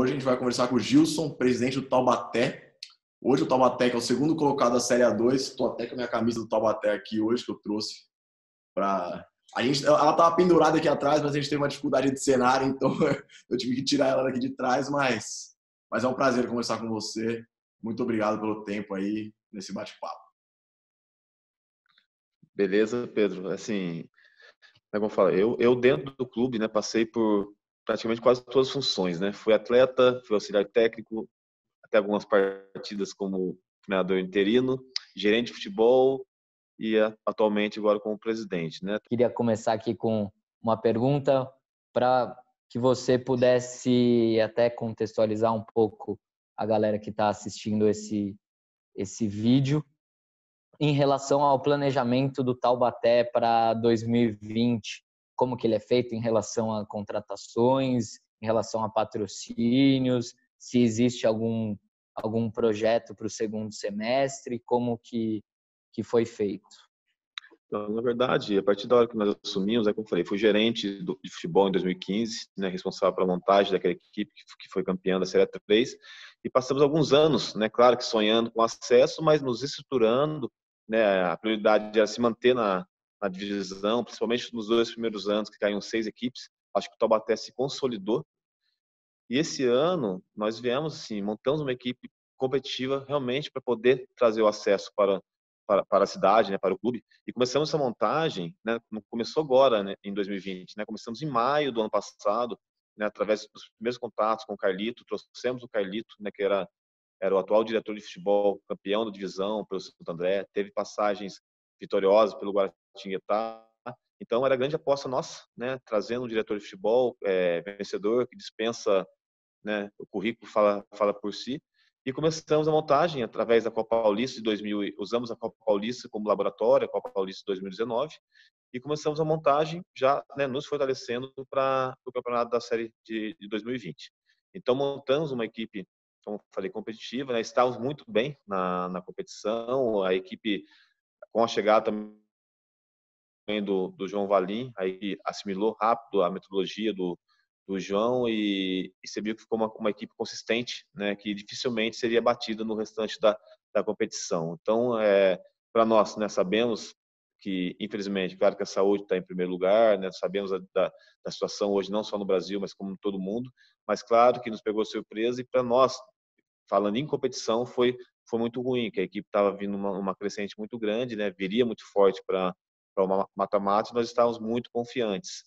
hoje a gente vai conversar com o Gilson, presidente do Taubaté. Hoje o Taubaté, que é o segundo colocado da Série A2. Estou até com a minha camisa do Taubaté aqui hoje, que eu trouxe para... Ela estava pendurada aqui atrás, mas a gente teve uma dificuldade de cenário, então eu tive que tirar ela daqui de trás, mas é um prazer conversar com você. Muito obrigado pelo tempo aí nesse bate-papo. Beleza, Pedro. Assim, como eu falo, eu dentro do clube, né, passei por praticamente quase todas as funções, né? Fui atleta, fui auxiliar técnico, até algumas partidas como treinador interino, gerente de futebol e atualmente agora como presidente, né? Queria começar aqui com uma pergunta para que você pudesse até contextualizar um pouco a galera que está assistindo esse vídeo em relação ao planejamento do Taubaté para 2020, como que ele é feito em relação a contratações, em relação a patrocínios, se existe algum projeto para o segundo semestre, como que foi feito? Então, na verdade, a partir da hora que nós assumimos, como eu falei, fui gerente de futebol em 2015, né, responsável pela montagem daquela equipe que foi campeã da Série 3, e passamos alguns anos, né, claro que sonhando com acesso, mas nos estruturando, né, a prioridade era se manter na divisão, principalmente nos 2 primeiros anos, que caíram 6 equipes. Acho que o Taubaté se consolidou. E esse ano nós viemos, assim, montamos uma equipe competitiva realmente para poder trazer o acesso para a cidade, né, para o clube. E começamos essa montagem, né, não começou agora, né, em 2020, né, começamos em maio do ano passado, né, através dos primeiros contatos com o Carlito, trouxemos o Carlito, né, que era o atual diretor de futebol, campeão da divisão pelo Santo André, teve passagens vitoriosas pelo Guaratinguetá. Então era a grande aposta nossa, né, trazendo um diretor de futebol vencedor que dispensa, né, o currículo fala por si. E começamos a montagem através da Copa Paulista de 2000, usamos a Copa Paulista como laboratório, a Copa Paulista de 2019, e começamos a montagem já, né, nos fortalecendo para o campeonato da série de 2020. Então montamos uma equipe, como eu falei, competitiva, né, estávamos muito bem na competição, a equipe com a chegada também do João Valim, aí assimilou rápido a metodologia do João e você viu que ficou uma equipe consistente, né, que dificilmente seria batida no restante da competição. Então, para nós, né, sabemos que, infelizmente, claro que a saúde está em primeiro lugar, né, sabemos da situação hoje, não só no Brasil, mas como em todo mundo, mas claro que nos pegou surpresa e para nós, falando em competição, foi muito ruim, que a equipe estava vindo uma crescente muito grande, né, viria muito forte para uma mata-mata e nós estávamos muito confiantes.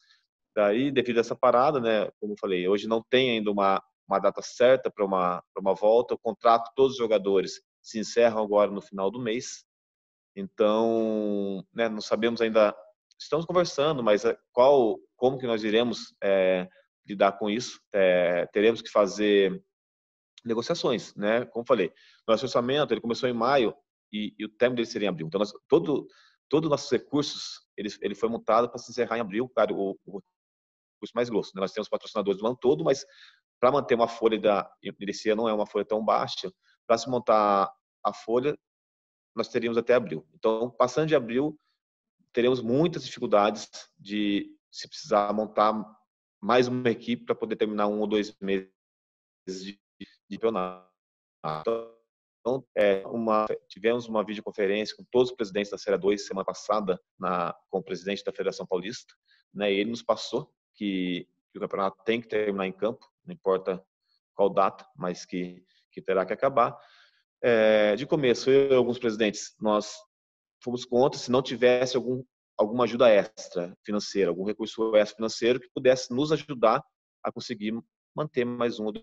Daí, devido a essa parada, né, como eu falei, hoje não tem ainda uma data certa para uma volta. O contrato de todos os jogadores se encerram agora no final do mês. Então, né, não sabemos ainda. Estamos conversando, mas como que nós iremos lidar com isso? Teremos que fazer negociações, né? Como eu falei, nosso orçamento ele começou em maio e o término dele seria em abril. Então, todos os nossos recursos ele foi montado para se encerrar em abril. Claro, o custo mais grosso, né? Nós temos patrocinadores do ano todo, mas para manter uma folha desse ano não é uma folha tão baixa, para se montar a folha, nós teríamos até abril. Então, passando de abril, teremos muitas dificuldades de se precisar montar mais uma equipe para poder terminar 1 ou 2 meses de campeonato. Então, tivemos uma videoconferência com todos os presidentes da Série 2 semana passada com o presidente da Federação Paulista, né? E ele nos passou que o campeonato tem que terminar em campo, não importa qual data, mas que terá que acabar. De começo, eu e alguns presidentes, nós fomos contra se não tivesse alguma ajuda extra financeira, algum recurso extra financeiro que pudesse nos ajudar a conseguir manter mais 1 ou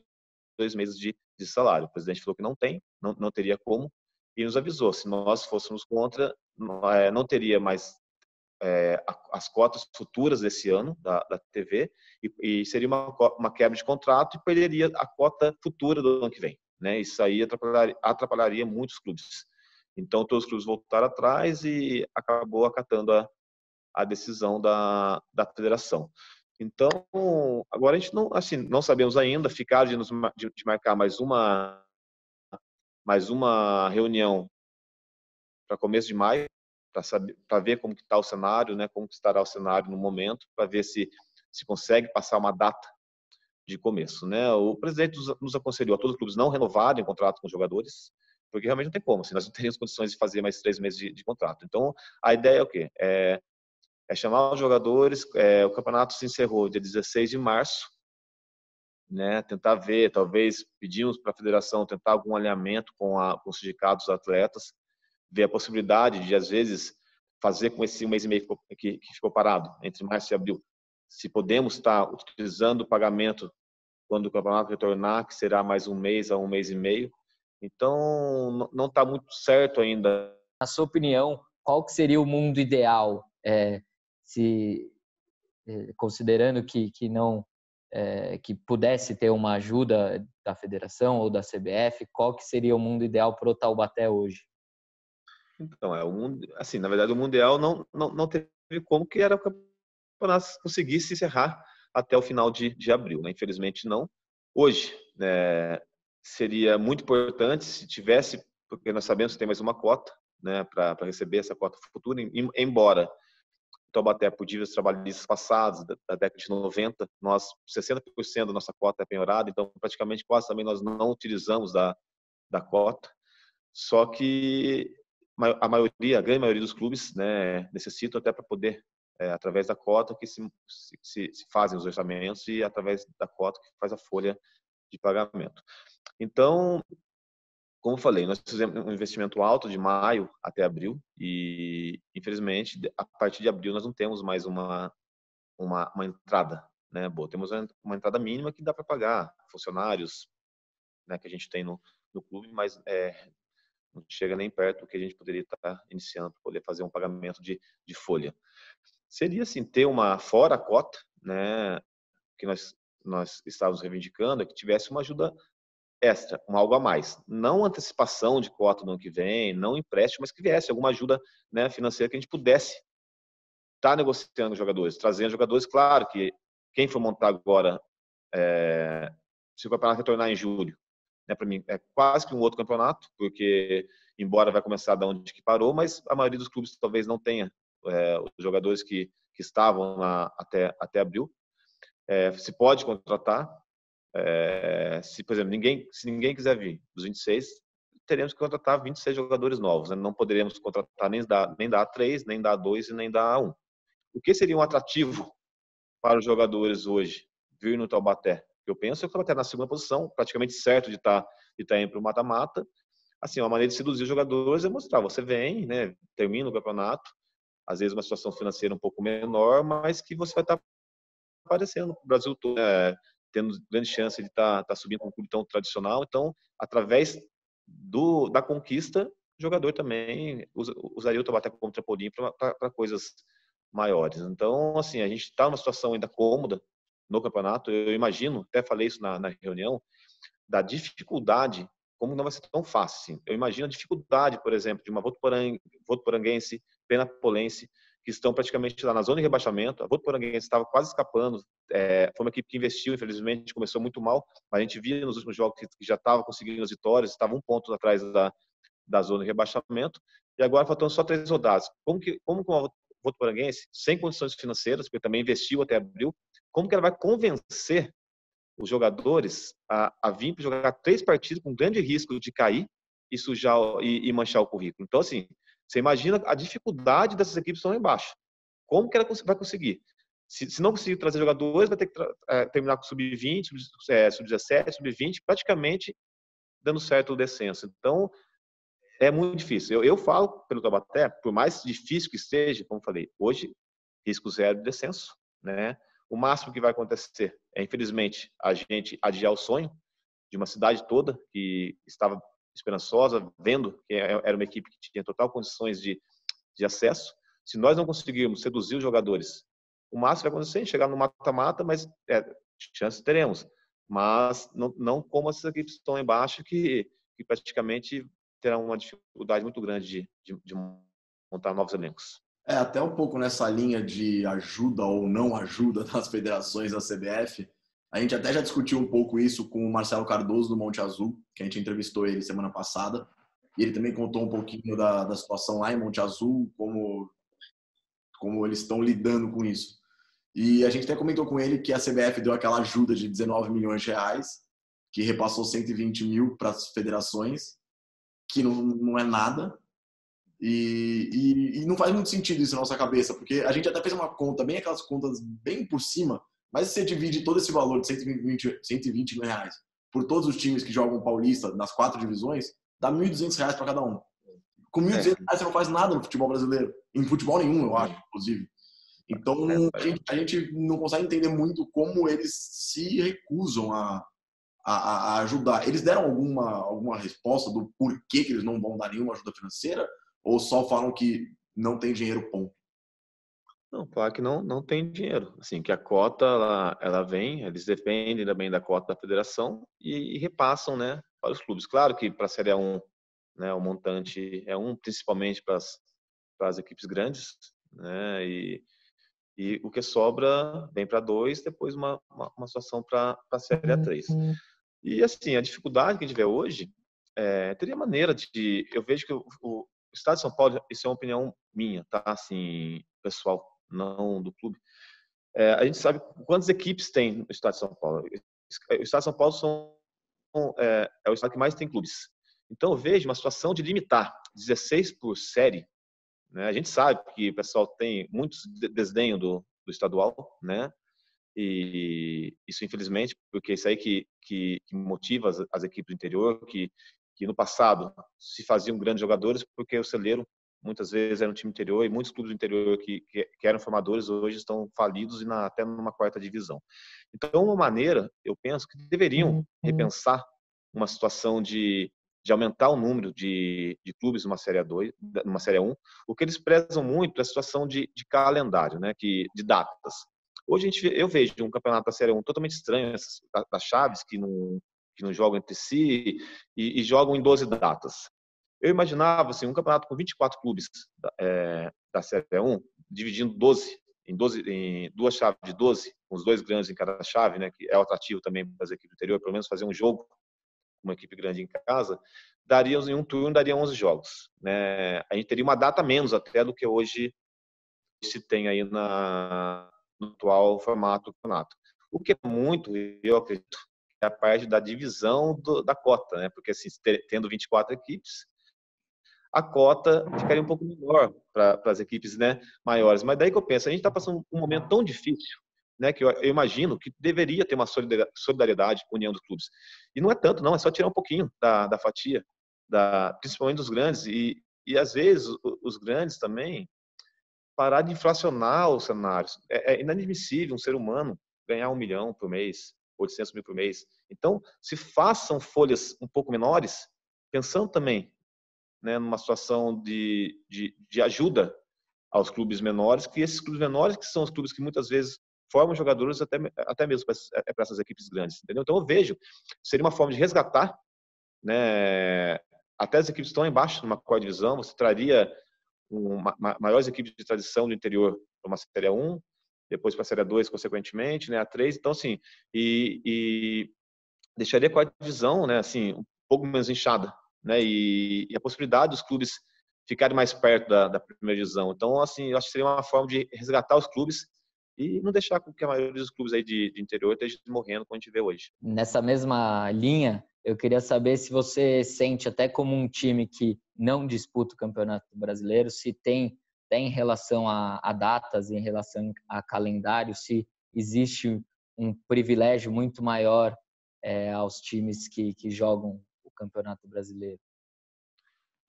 2 meses de salário. O presidente falou que não teria como, e nos avisou, se nós fôssemos contra, não teria mais as cotas futuras desse ano da TV e seria uma quebra de contrato e perderia a cota futura do ano que vem, né? Isso aí atrapalharia muitos clubes. Então todos os clubes voltaram atrás e acabou acatando a decisão da federação. Então agora a gente não sabemos ainda, ficar de marcar mais uma reunião para começo de maio, para ver como que está o cenário, né, como que estará o cenário no momento, para ver se consegue passar uma data de começo, né? O presidente nos aconselhou a todos os clubes não renovarem o contrato com os jogadores, porque realmente não tem como, assim, nós não teríamos condições de fazer mais 3 meses de contrato. Então, a ideia é o quê? É chamar os jogadores, o campeonato se encerrou dia 16 de março, né? Tentar ver, talvez pedimos para a federação tentar algum alinhamento com os sindicatos dos atletas, ver a possibilidade de, às vezes, fazer com esse 1 mês e meio que ficou parado, entre março e abril, se podemos estar utilizando o pagamento quando o campeonato retornar, que será mais 1 mês a 1 mês e meio. Então, não está muito certo ainda. Na sua opinião, qual que seria o mundo ideal, considerando que não que pudesse ter uma ajuda da federação ou da CBF, qual que seria o mundo ideal para o Taubaté hoje? Então, o mundo, assim, na verdade, o mundial não teve como que era o campeonato conseguisse encerrar até o final de abril, né? Infelizmente não. Hoje, seria muito importante se tivesse, porque nós sabemos que tem mais uma cota, né, para receber essa cota futura, embora o Taubaté, por dívidas trabalhistas passadas, da década de 90, 60% da nossa cota é penhorada, então praticamente quase também nós não utilizamos da cota. Só que a grande maioria dos clubes, né, necessitam até para poder, através da cota que se fazem os orçamentos e através da cota que faz a folha de pagamento. Então, como eu falei, nós fizemos um investimento alto de maio até abril e, infelizmente, a partir de abril nós não temos mais uma entrada, né, boa. Temos uma entrada mínima que dá para pagar funcionários, né, que a gente tem no clube, mas não chega nem perto do que a gente poderia estar iniciando para poder fazer um pagamento de folha. Seria, assim, ter fora a cota, né, que nós estávamos reivindicando, que tivesse uma ajuda extra, algo a mais. Não antecipação de cota no ano que vem, não empréstimo, mas que viesse alguma ajuda, né, financeira que a gente pudesse estar negociando jogadores, trazendo jogadores. Claro que quem for montar agora, se o campeonato retornar em julho, né, para mim é quase que um outro campeonato, porque embora vai começar da onde que parou, mas a maioria dos clubes talvez não tenha os jogadores que estavam lá até abril. Se pode contratar, se, por exemplo, se ninguém quiser vir dos 26, teremos que contratar 26 jogadores novos, né? Não poderemos contratar nem da A3, nem da A2 e nem da A1. O que seria um atrativo para os jogadores hoje vir no Taubaté? Eu penso que o Taubaté na segunda posição, praticamente certo de estar indo para o mata-mata. Assim, uma maneira de seduzir os jogadores é mostrar, você vem, né, termina o campeonato, às vezes uma situação financeira um pouco menor, mas que você vai estar aparecendo no Brasil todo, tendo grande chance de estar subindo com um clube tão tradicional. Então, através da conquista, o jogador também usaria o Taubaté como trampolim para coisas maiores. Então, assim, a gente está numa situação ainda cômoda no campeonato. Eu imagino, até falei isso na reunião, da dificuldade, como não vai ser tão fácil. Assim. Eu imagino a dificuldade, por exemplo, de uma Votuporanguense, Penapolense, que estão praticamente lá na zona de rebaixamento. A Votuporanguense estava quase escapando. Foi uma equipe que investiu, infelizmente, começou muito mal, mas a gente via nos últimos jogos que já estava conseguindo as vitórias, estava 1 ponto atrás da zona de rebaixamento, e agora faltam só 3 rodadas. Como uma Votuporanguense, sem condições financeiras, porque também investiu até abril, como que ela vai convencer os jogadores a vir para jogar 3 partidas com grande risco de cair e sujar e manchar o currículo? Então, assim, você imagina a dificuldade dessas equipes que estão lá embaixo. Como que ela vai conseguir? Se não conseguir trazer jogadores, vai ter que terminar com sub-20, sub-17, sub-20, praticamente dando certo o descenso. Então, é muito difícil. Eu falo pelo Taubaté, por mais difícil que esteja, como falei, hoje, risco zero de descenso, né? O máximo que vai acontecer é, infelizmente, a gente adiar o sonho de uma cidade toda que estava esperançosa, vendo que era uma equipe que tinha total condições de acesso. Se nós não conseguirmos seduzir os jogadores, o máximo vai acontecer é chegar no mata-mata, mas chances teremos. Mas não como essas equipes que estão embaixo, que praticamente terão uma dificuldade muito grande de montar novos elencos. Até um pouco nessa linha de ajuda ou não ajuda das federações da CBF, a gente até já discutiu um pouco isso com o Marcelo Cardoso do Monte Azul, que a gente entrevistou ele semana passada, e ele também contou um pouquinho da situação lá em Monte Azul, como eles estão lidando com isso. E a gente até comentou com ele que a CBF deu aquela ajuda de 19 milhões de reais, que repassou 120 mil para as federações, que não é nada. E não faz muito sentido isso na nossa cabeça, porque a gente até fez uma conta, bem aquelas contas bem por cima, mas se você divide todo esse valor de 120 mil reais por todos os times que jogam Paulista nas 4 divisões, dá R$ 1.200 para cada um. Com R$ 1.200 você não faz nada no futebol brasileiro. Em futebol nenhum, eu acho, inclusive. Então, a gente não consegue entender muito como eles se recusam a ajudar. Eles deram alguma resposta do porquê que eles não vão dar nenhuma ajuda financeira? Ou só falam que não tem dinheiro, ponto? Não, claro que não tem dinheiro. Assim, que a cota, ela vem, eles dependem também da cota da federação e repassam, né, para os clubes. Claro que para a Série A1, né, o montante é principalmente para as equipes grandes, né, e o que sobra vem para 2, depois uma situação para a Série A3. E, assim, a dificuldade que a gente vê hoje, teria maneira de... Eu vejo que o Estado de São Paulo, isso é uma opinião minha, tá? Assim, pessoal, não do clube. A gente sabe quantas equipes tem no Estado de São Paulo. O Estado de São Paulo é o estado que mais tem clubes. Então, eu vejo uma situação de limitar 16 por série, né? A gente sabe que o pessoal tem muitos desdenho do estadual, né? E isso, infelizmente, porque isso aí que motiva as equipes do interior, que no passado se faziam grandes jogadores, porque o celeiro muitas vezes era um time interior, e muitos clubes do interior que eram formadores hoje estão falidos e até numa 4ª divisão. Então, uma maneira, eu penso, que deveriam repensar uma situação de aumentar o número de clubes numa Série A2, numa Série A1. O que eles prezam muito é a situação de calendário, né, de datas. Hoje eu vejo um campeonato da Série 1 totalmente estranho, das chaves que não jogam entre si e jogam em 12 datas. Eu imaginava assim, um campeonato com 24 clubes da Série 1, dividindo 12 em 2 chaves de 12, com os 2 grandes em cada chave, né, que é o atrativo também para as equipes do interior, pelo menos fazer um jogo com uma equipe grande em casa, em um turno daria 11 jogos. Né? A gente teria uma data menos até do que hoje se tem aí no atual formato do campeonato. O que é muito, eu acredito, é a parte da divisão da cota, né? Porque assim, tendo 24 equipes, a cota ficaria um pouco menor para as equipes, né, maiores. Mas daí que eu penso, a gente está passando um momento tão difícil, né, que eu imagino que deveria ter uma solidariedade, união dos clubes. E não é tanto, não, é só tirar um pouquinho da fatia, principalmente dos grandes. E às vezes os grandes também parar de inflacionar os cenários. É inadmissível um ser humano ganhar 1 milhão por mês, 800 mil por mês. Então, se façam folhas um pouco menores, pensando também, né, numa situação de ajuda aos clubes menores, que esses clubes menores que são os clubes que muitas vezes formam jogadores até mesmo para essas equipes grandes, entendeu? Então eu vejo, seria uma forma de resgatar, né, até as equipes que estão embaixo numa 4ª divisão, você traria maiores equipes de tradição do interior para uma Série A1, depois para a Série A2, consequentemente, né, A3, então assim, e deixaria a 4ª divisão, né, assim, um pouco menos inchada, né, e a possibilidade dos clubes ficarem mais perto da 1ª divisão. Então, assim, eu acho que seria uma forma de resgatar os clubes e não deixar com que a maioria dos clubes aí de interior esteja morrendo, como a gente vê hoje. Nessa mesma linha, eu queria saber se você sente, até como um time que não disputa o Campeonato Brasileiro, se tem em relação a datas, em relação a calendário, se existe um privilégio muito maior aos times que jogam o Campeonato Brasileiro.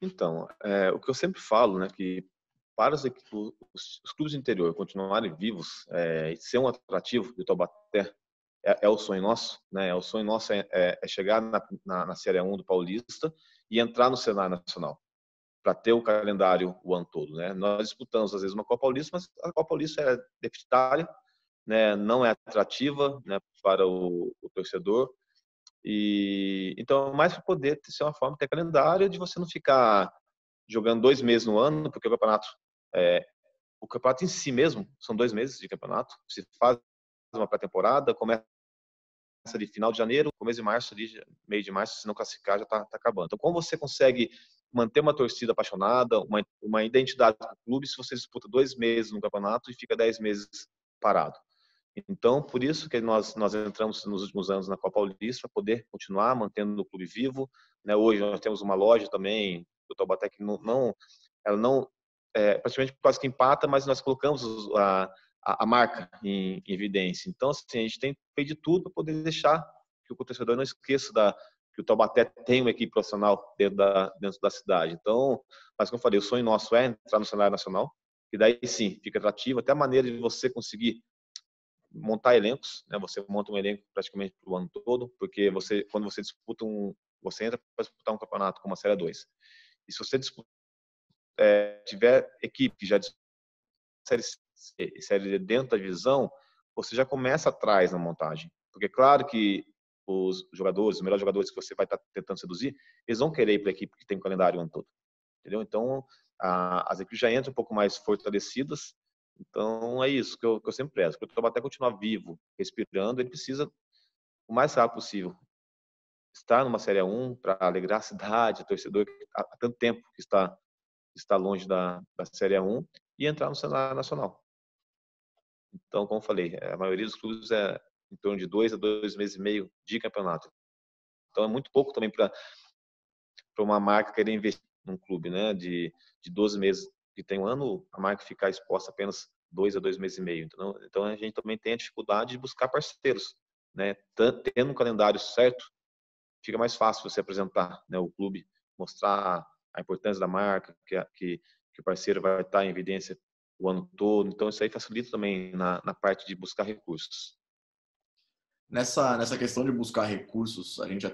Então, o que eu sempre falo, né, que para os clubes do interior continuarem vivos e ser um atrativo do Taubaté, é o sonho nosso, né? O sonho nosso é chegar na Série 1 do Paulista e entrar no cenário nacional, para ter o calendário o ano todo, né? Nós disputamos às vezes uma Copa Paulista, mas a Copa Paulista é deficitária, né? Não é atrativa, né, para o torcedor. E então, mais para poder ser uma forma de ter calendário, de você não ficar jogando 2 meses no ano, porque o campeonato em si mesmo são 2 meses de campeonato. Se faz uma pré-temporada, começa de final de janeiro, começo de março, meio de março, se não classificar já está acabando. Então, como você consegue manter uma torcida apaixonada, uma identidade do clube, se você disputa 2 meses no campeonato e fica 10 meses parado? Então, por isso que nós entramos nos últimos anos na Copa Paulista, para poder continuar mantendo o clube vivo, né? Hoje nós temos uma loja também, do Taubaté, que ela não praticamente quase que empata, mas nós colocamos a marca em evidência. Então, assim, a gente tem feito de tudo para poder deixar que o torcedor não esqueça que o Taubaté tem uma equipe profissional dentro da cidade. Então, mas como eu falei, o sonho nosso é entrar no cenário nacional, e daí sim, fica atrativo, até a maneira de você conseguir montar elencos, né? Você monta um elenco praticamente para o ano todo, porque quando você disputa você entra para disputar um campeonato como a Série 2. E se você tiver equipe que já série dentro da divisão, você já começa atrás na montagem. Porque claro que os melhores jogadores que você vai estar tentando seduzir, eles vão querer ir para a equipe que tem um calendário o ano todo. Entendeu? Então, as equipes já entram um pouco mais fortalecidas. Então, é isso que eu sempre prezo. Para o Taubaté continuar vivo, respirando, ele precisa, o mais rápido possível, estar numa Série 1 para alegrar a cidade, o torcedor que há tanto tempo que está longe da Série 1 e entrar no cenário nacional. Então, como eu falei, a maioria dos clubes é em torno de 2 a 2 meses e meio de campeonato. Então, é muito pouco também para uma marca querer investir num clube, né? De 12 meses que tem um ano, a marca ficar exposta apenas 2 a 2 meses e meio. Então, a gente também tem a dificuldade de buscar parceiros, né? Tendo um calendário certo, fica mais fácil você apresentar, né, o clube, mostrar a importância da marca, que o parceiro vai estar em evidência o ano todo. Então, isso aí facilita também na parte de buscar recursos. Nessa questão de buscar recursos, a gente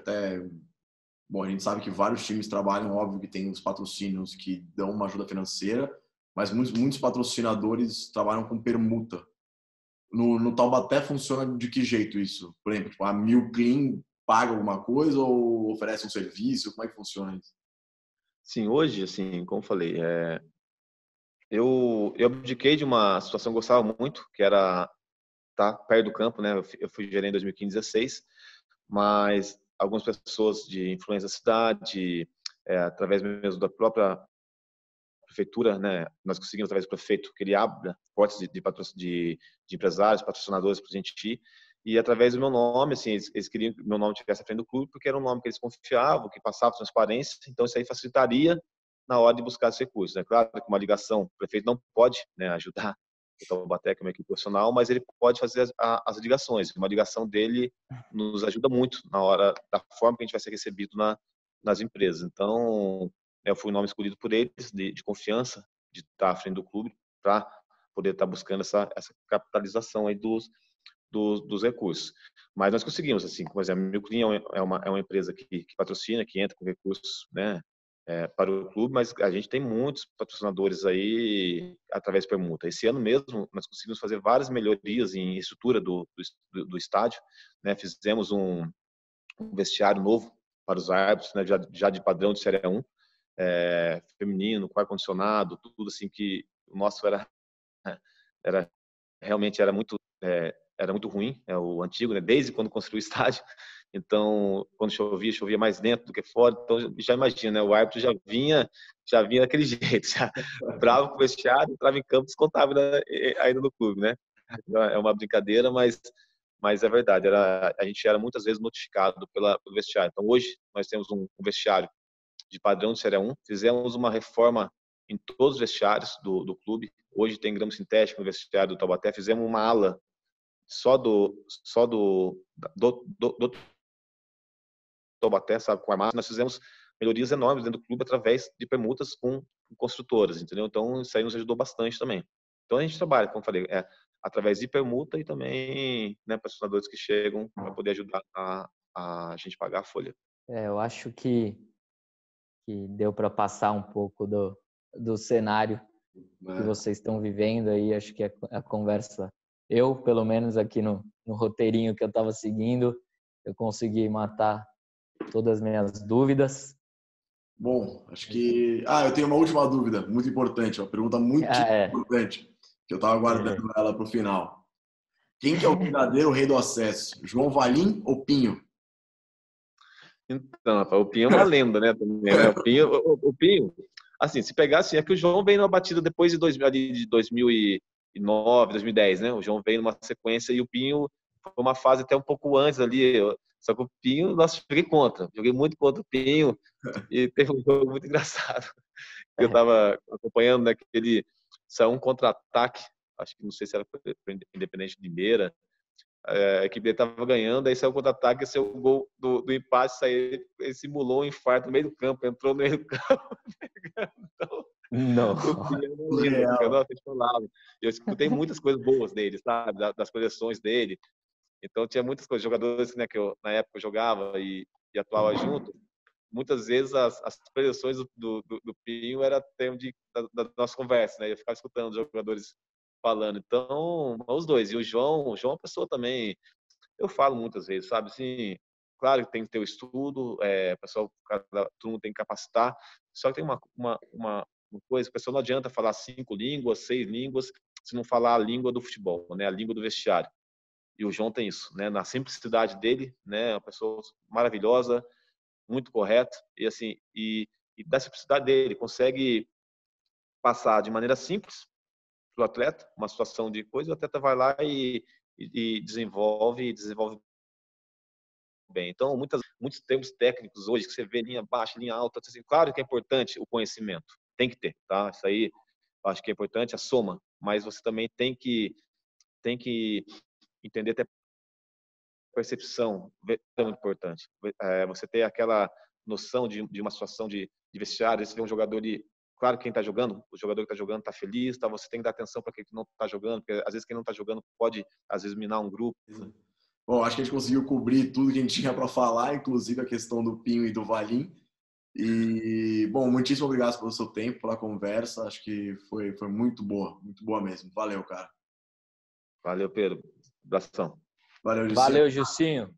sabe que vários times trabalham, óbvio que tem os patrocínios que dão uma ajuda financeira, mas muitos patrocinadores trabalham com permuta. No Taubaté funciona de que jeito isso? Por exemplo, tipo, a Mil Clean paga alguma coisa ou oferece um serviço? Como é que funciona isso? Sim, hoje, assim, como eu falei, eu abdiquei de uma situação que eu gostava muito, que era estar perto do campo, né? Eu fui gerente em 2015, 16, mas algumas pessoas de influência da cidade, através mesmo da própria prefeitura, né? Nós conseguimos, através do prefeito, que ele abra portas de empresários, patrocinadores para a gente ir. E através do meu nome, assim, eles queriam que meu nome estivesse à frente do clube, porque era um nome que eles confiavam, que passava transparência. Então, isso aí facilitaria na hora de buscar os recursos. É claro que uma ligação, o prefeito não pode, né, ajudar o Taubaté, que é uma equipe profissional, mas ele pode fazer as ligações. Uma ligação dele nos ajuda muito na hora da forma que a gente vai ser recebido nas empresas. Então, eu fui o nome escolhido por eles, de confiança, de estar à frente do clube, para poder estar buscando essa capitalização aí dos recursos. Mas nós conseguimos, assim, por exemplo, a Milclean é uma empresa que patrocina, que entra com recursos, né, para o clube, mas a gente tem muitos patrocinadores aí através de permuta. Esse ano mesmo, nós conseguimos fazer várias melhorias em estrutura do estádio, né, fizemos um vestiário novo para os árbitros, né, já de padrão de Série 1, feminino, com ar-condicionado, tudo assim que o nosso realmente era muito ruim, o antigo, né, desde quando construiu o estádio. Então, quando chovia mais dentro do que fora. Então, já imagina, né, o árbitro já vinha daquele jeito, já bravo com o vestiário, entrava em campo, descontava ainda no clube, né? É uma brincadeira, mas é verdade. A gente era muitas vezes notificado pelo vestiário. Então, hoje nós temos um vestiário de padrão de Série 1. Fizemos uma reforma em todos os vestiários do clube. Hoje tem grama sintético no vestiário do Taubaté. Fizemos uma ala só do Taubaté, sabe, com armação. Nós fizemos melhorias enormes dentro do clube através de permutas com construtoras, entendeu? Então, isso aí nos ajudou bastante também. Então, a gente trabalha, como eu falei, através de permuta e também, né, patrocinadores que chegam para poder ajudar a gente pagar a folha. Eu acho que deu para passar um pouco do cenário que vocês estão vivendo aí. Acho que a conversa, eu, pelo menos aqui no roteirinho que eu estava seguindo, eu consegui matar todas as minhas dúvidas. Bom, acho que... eu tenho uma última dúvida, muito importante, uma pergunta muito importante, que eu estava guardando ela para o final. Quem que é o verdadeiro rei do acesso? João Valim ou Pinho? Então, o Pinho é uma lenda, né? Também, né? O Pinho, assim, se pegasse, é que o João veio numa batida depois de 2000 2009, 2010, né? O João veio numa sequência e o Pinho foi uma fase até um pouco antes ali. Só que o Pinho, nossa, joguei muito contra o Pinho e teve um jogo muito engraçado. Eu estava acompanhando, né, que ele saiu um contra-ataque, acho que não sei se era Independente de Limeira, a equipe dele estava ganhando, aí saiu o contra-ataque, saiu o gol do empate, saiu, ele simulou um infarto no meio do campo, entrou no meio do campo. Então, Não. o Pinho é lindo, cara. Nossa, eu escutei muitas coisas boas dele, sabe, das projeções dele. Então tinha muitas coisas, jogadores, né, que eu na época eu jogava e atuava junto. Muitas vezes as projeções do Pinho era tema da nossa conversa, né? Eu ficava escutando os jogadores falando. Então, os dois. E o João é uma pessoa também, eu falo muitas vezes, sabe? Assim, claro que tem que ter o estudo, pessoal, todo mundo tem que capacitar. Só que tem uma coisa, o pessoal não adianta falar 5 línguas, 6 línguas, se não falar a língua do futebol, né? A língua do vestiário. E o João tem isso, né? Na simplicidade dele, né? Uma pessoa maravilhosa, muito correto e assim da simplicidade dele consegue passar de maneira simples para o atleta uma situação de coisa, o atleta vai lá e desenvolve bem. Então muitos termos técnicos hoje que você vê linha baixa, linha alta, assim, claro que é importante o conhecimento, tem que ter, tá? Isso aí eu acho que é importante a soma, mas você também tem que entender até percepção é muito importante. Você ter aquela noção de uma situação de vestiário, você vê um jogador ali, claro, quem está jogando, o jogador que está jogando está feliz, tá? Você tem que dar atenção para quem não está jogando, porque às vezes quem não está jogando pode, às vezes, minar um grupo. Bom, acho que a gente conseguiu cobrir tudo que a gente tinha para falar, inclusive a questão do Pinho e do Valim. E, bom, muitíssimo obrigado pelo seu tempo, pela conversa. Acho que foi muito boa mesmo. Valeu, cara. Valeu, Pedro. Abração. Valeu, Jussi. Valeu, Jussinho.